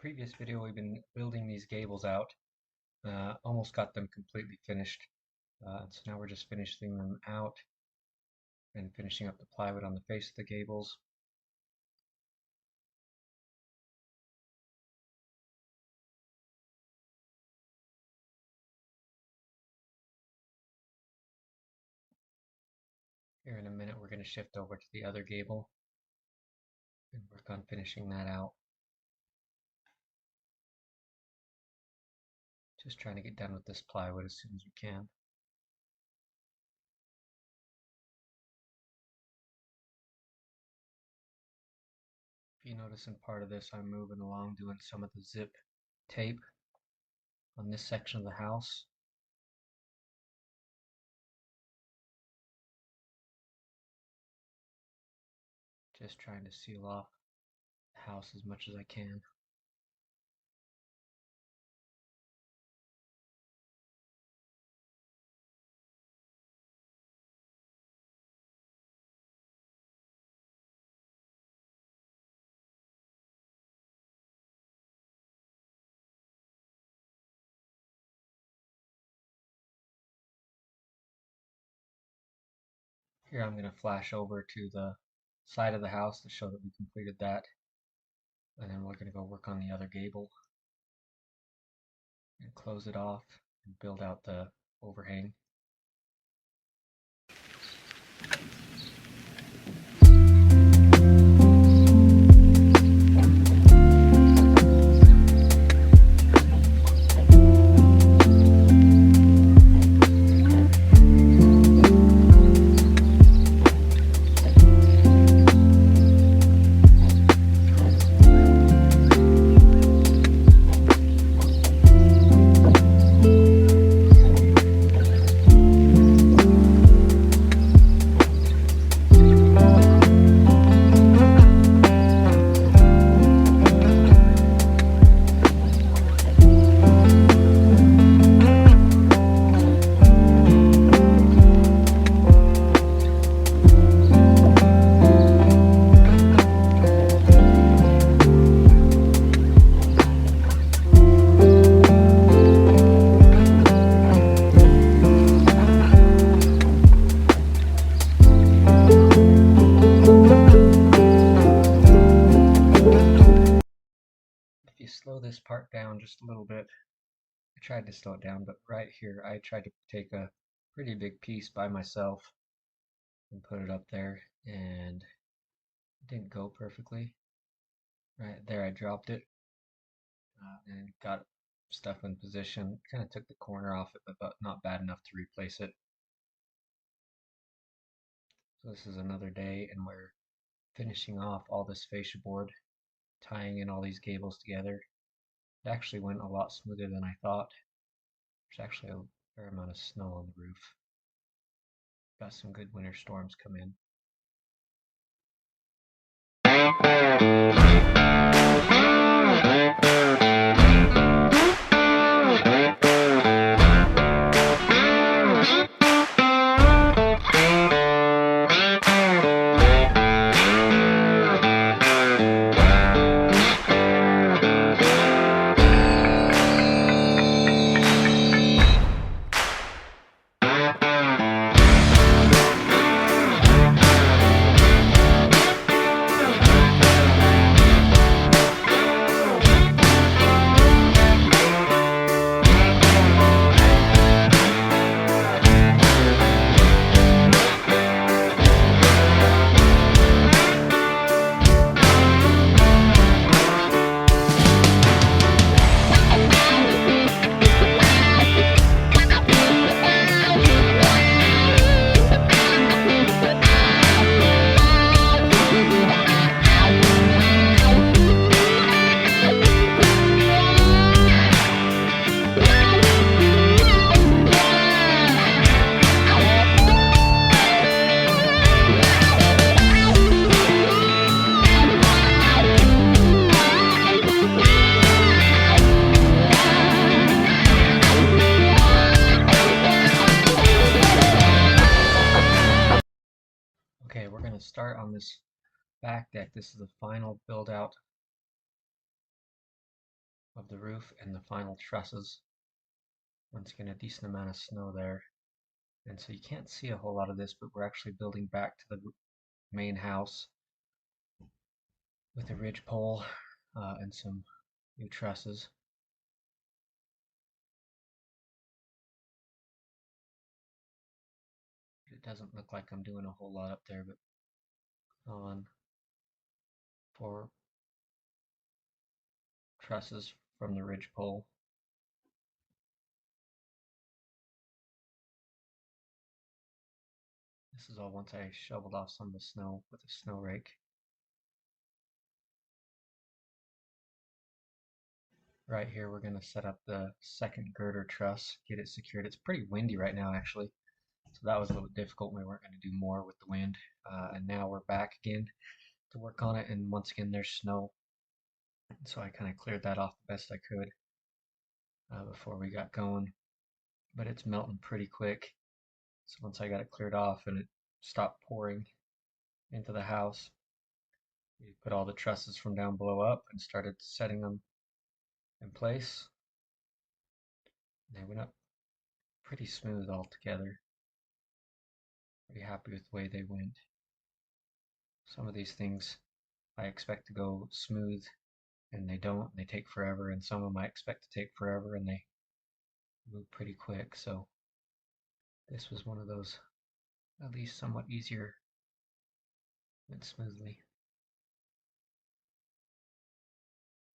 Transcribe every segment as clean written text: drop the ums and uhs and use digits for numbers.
Previous video, we've been building these gables out. Almost got them completely finished. So now we're just finishing them out and finishing up the plywood on the face of the gables. Here in a minute, we're going to shift over to the other gable and work on finishing that out. Just trying to get done with this plywood as soon as we can. If you notice in part of this, I'm moving along doing some of the zip tape on this section of the house. Just trying to seal off the house as much as I can. Here I'm going to flash over to the side of the house to show that we completed that. And then we're going to go work on the other gable and close it off and build out the overhang. If you slow this part down just a little bit, I tried to slow it down, but right here I tried to take a pretty big piece by myself and put it up there, and it didn't go perfectly. Right there I dropped it and got stuff in position. Kind of took the corner off it, but not bad enough to replace it. So this is another day, and we're finishing off all this fascia board, tying in all these gables together. It actually went a lot smoother than I thought. There's actually a fair amount of snow on the roof. Got some good winter storms come in. Okay, we're going to start on this back deck. This is the final build out of the roof and the final trusses. Once again, a decent amount of snow there. And so you can't see a whole lot of this, but we're actually building back to the main house with a ridge pole and some new trusses. It doesn't look like I'm doing a whole lot up there, but on 4 trusses from the ridge pole. This is all once I shoveled off some of the snow with a snow rake. Right here we're going to set up the second girder truss, get it secured. It's pretty windy right now actually, so that was a little difficult. We weren't going to do more with the wind, and now we're back again to work on it, and once again there's snow, so I kind of cleared that off the best I could before we got going, but it's melting pretty quick. So once I got it cleared off and it stopped pouring into the house, we put all the trusses from down below up and started setting them in place. And they went up pretty smooth altogether. Pretty happy with the way they went. Some of these things I expect to go smooth and they don't. They take forever, and some of them I expect to take forever and they move pretty quick. So this was one of those at least somewhat easier, went smoothly.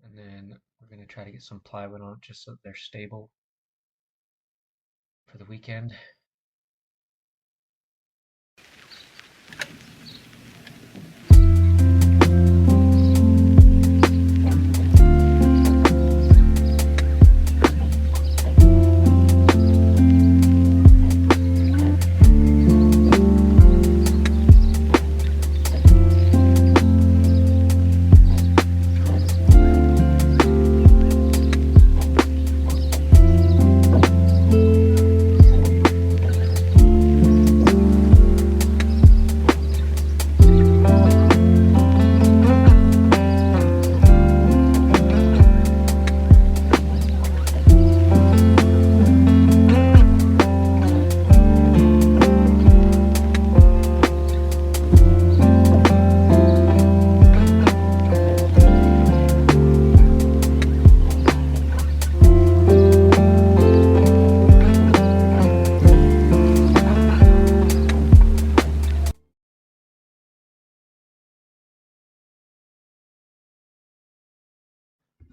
And then we're going to try to get some plywood on it just so that they're stable for the weekend.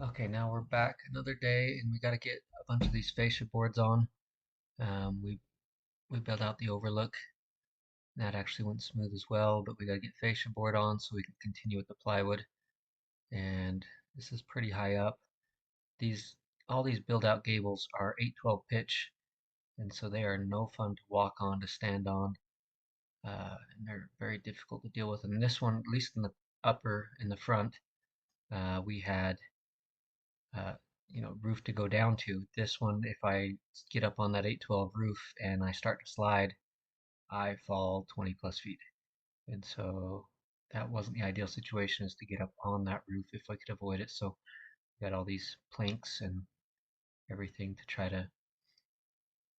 Okay, now we're back another day, and we got to get a bunch of these fascia boards on. We built out the overlook. That actually went smooth as well, but we got to get fascia board on so we can continue with the plywood. And this is pretty high up. All these build out gables are 8/12 pitch, and so they are no fun to walk on, to stand on, and they're very difficult to deal with. And this one, at least in the front, we had roof to go down to. This one, if I get up on that 8/12 roof and I start to slide, I fall 20 plus feet. And so that wasn't the ideal situation, is to get up on that roof if I could avoid it. So got all these planks and everything to try to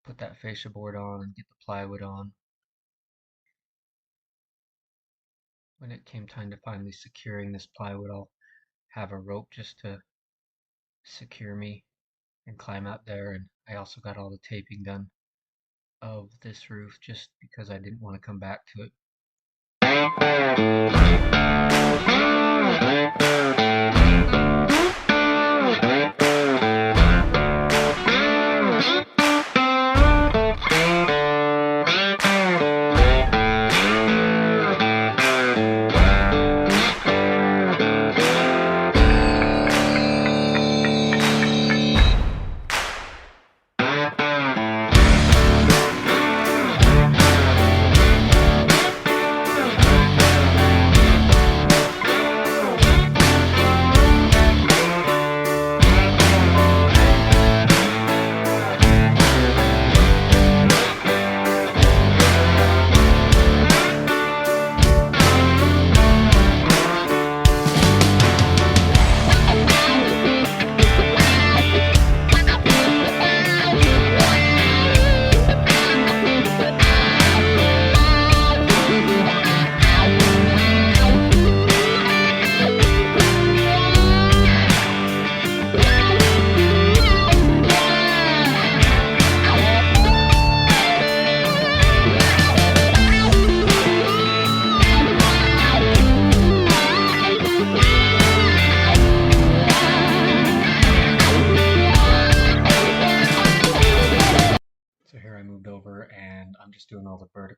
put that fascia board on and get the plywood on. When it came time to finally securing this plywood, I'll have a rope just to secure me and climb out there. And I also got all the taping done of this roof just because I didn't want to come back to it.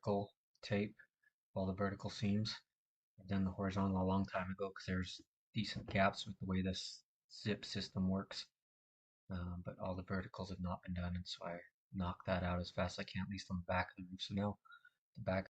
vertical tape, all the vertical seams. I've done the horizontal a long time ago because there's decent gaps with the way this zip system works. But all the verticals have not been done, and so I knocked that out as fast as I can, at least on the back of the roof. So now the back